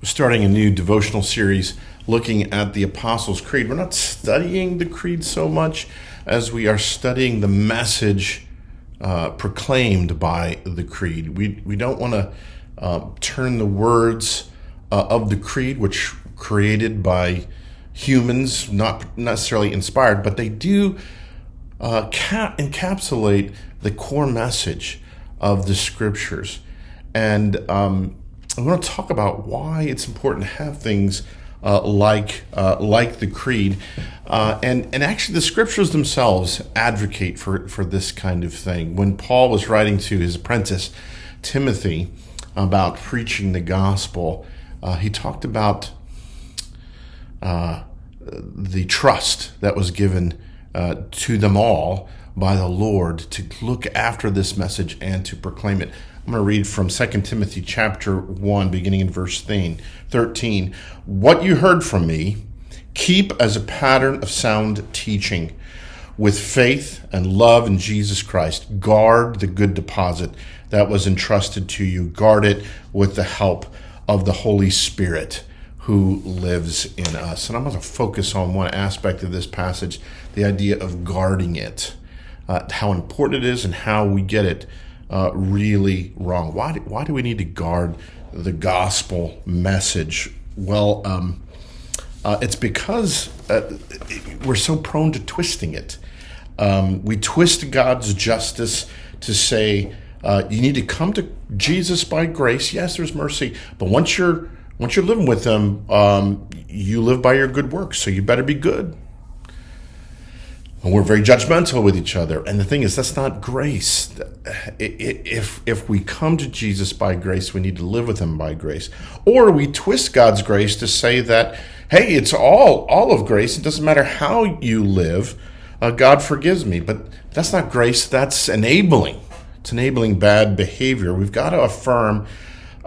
starting a new devotional series looking at the Apostles' Creed. We're not studying the Creed so much as we are studying the message proclaimed by the Creed. We don't want to turn the words of the Creed, which created by humans, not necessarily inspired, but they do encapsulate the core message of the Scriptures. And I'm going to talk about why it's important to have things like the Creed, and actually the Scriptures themselves advocate for this kind of thing. When Paul was writing to his apprentice Timothy about preaching the gospel, he talked about the trust that was given to them all by the Lord to look after this message and to proclaim it. I'm going to read from 2 Timothy chapter 1, beginning in verse 13. What you heard from me, keep as a pattern of sound teaching. With faith and love in Jesus Christ, guard the good deposit that was entrusted to you. Guard it with the help of the Holy Spirit who lives in us. And I'm going to focus on one aspect of this passage, the idea of guarding it, how important it is and how we get it really wrong. Why do we need to guard the gospel message? Well, it's because we're so prone to twisting it. We twist God's justice to say you need to come to Jesus by grace. Yes, there's mercy, but once you're living with Him, you live by your good works, so you better be good. And we're very judgmental with each other. And the thing is, that's not grace. If we come to Jesus by grace, we need to live with Him by grace. Or we twist God's grace to say that, hey, it's all of grace. It doesn't matter how you live. God forgives me. But that's not grace. That's enabling. It's enabling bad behavior. We've got to affirm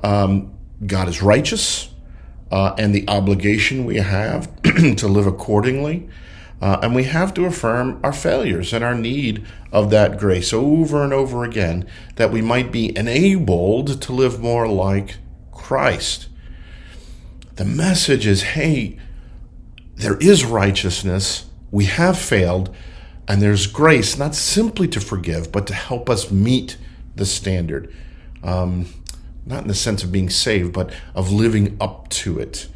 God is righteous and the obligation we have to live accordingly. And we have to affirm our failures and our need of that grace over and over again, that we might be enabled to live more like Christ. The message is, hey, there is righteousness, we have failed, and there's grace, not simply to forgive, but to help us meet the standard. Not in the sense of being saved, but of living up to it.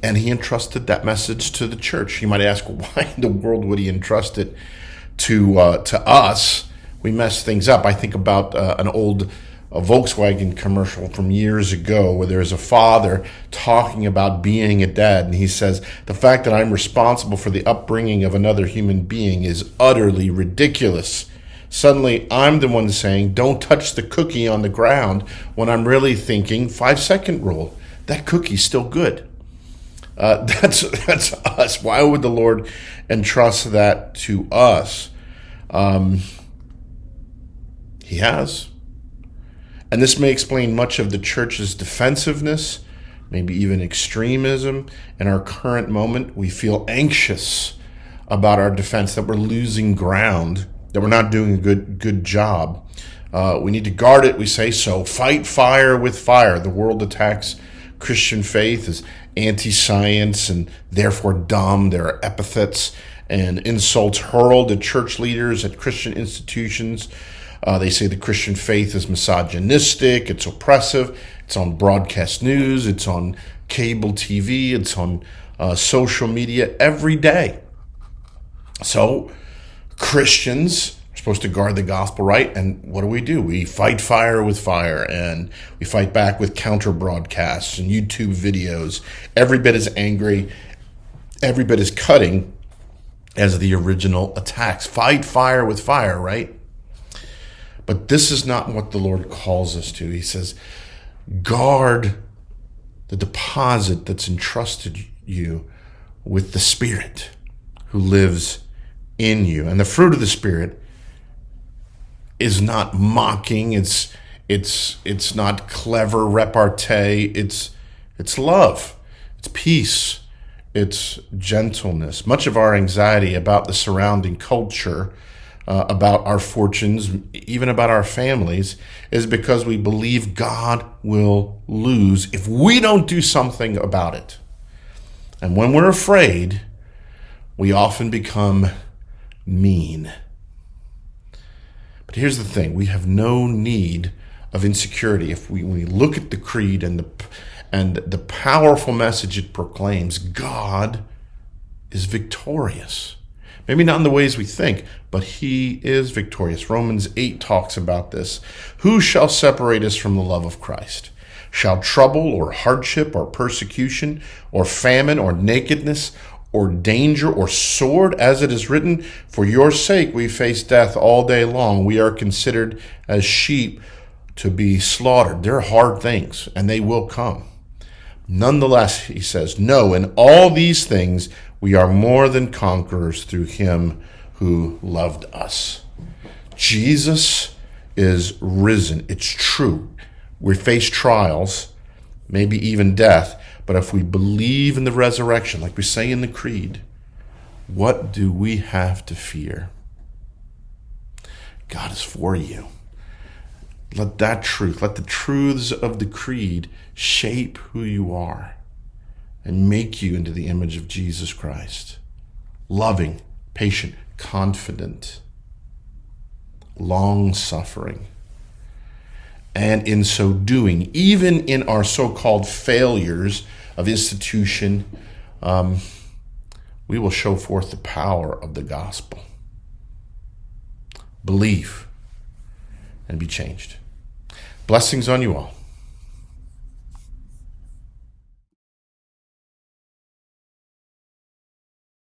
And He entrusted that message to the church. You might ask, why in the world would He entrust it to us? We mess things up. I think about an old Volkswagen commercial from years ago where there's a father talking about being a dad. And he says, the fact that I'm responsible for the upbringing of another human being is utterly ridiculous. Suddenly, I'm the one saying, don't touch the cookie on the ground, when I'm really thinking 5-second rule. That cookie's still good. That's us. Why would the Lord entrust that to us? He has. And this may explain much of the church's defensiveness, maybe even extremism. In our current moment, we feel anxious about our defense, that we're losing ground, that we're not doing a good job. We need to guard it, we say, so fight fire with fire. The world attacks Christian faith as anti-science and therefore dumb. There are epithets and insults hurled at church leaders, at Christian institutions. They say the Christian faith is misogynistic, it's oppressive, it's on broadcast news, it's on cable TV, it's on social media every day. So Christians are supposed to guard the gospel, right? And what do? We fight fire with fire, and we fight back with counter broadcasts and YouTube videos. Every bit as angry, every bit as cutting as the original attacks. Fight fire with fire, right? But this is not what the Lord calls us to. He says, guard the deposit that's entrusted you with the Spirit who lives in you. And the fruit of the Spirit is not mocking. It's not clever repartee. It's love. It's peace. It's gentleness. Much of our anxiety about the surrounding culture about our fortunes, even about our families, is because we believe God will lose if we don't do something about it. And when we're afraid, we often become mean. But here's the thing, we have no need of insecurity. If we look at the creed and the powerful message it proclaims, God is victorious. Maybe not in the ways we think, but he is victorious. Romans 8 talks about this. Who shall separate us from the love of Christ? Shall trouble or hardship or persecution or famine or nakedness or danger or sword, as it is written, for your sake we face death all day long. We are considered as sheep to be slaughtered. They're hard things, and they will come. Nonetheless, he says, no, in all these things we are more than conquerors through him who loved us. Jesus is risen. It's true. We face trials, maybe even death, but if we believe in the resurrection, like we say in the creed, what do we have to fear? God is for you. Let that truth, let the truths of the creed shape who you are and make you into the image of Jesus Christ. Loving, patient, confident, long-suffering. And in so doing, even in our so-called failures of institution, we will show forth the power of the gospel. Believe and be changed. Blessings on you all.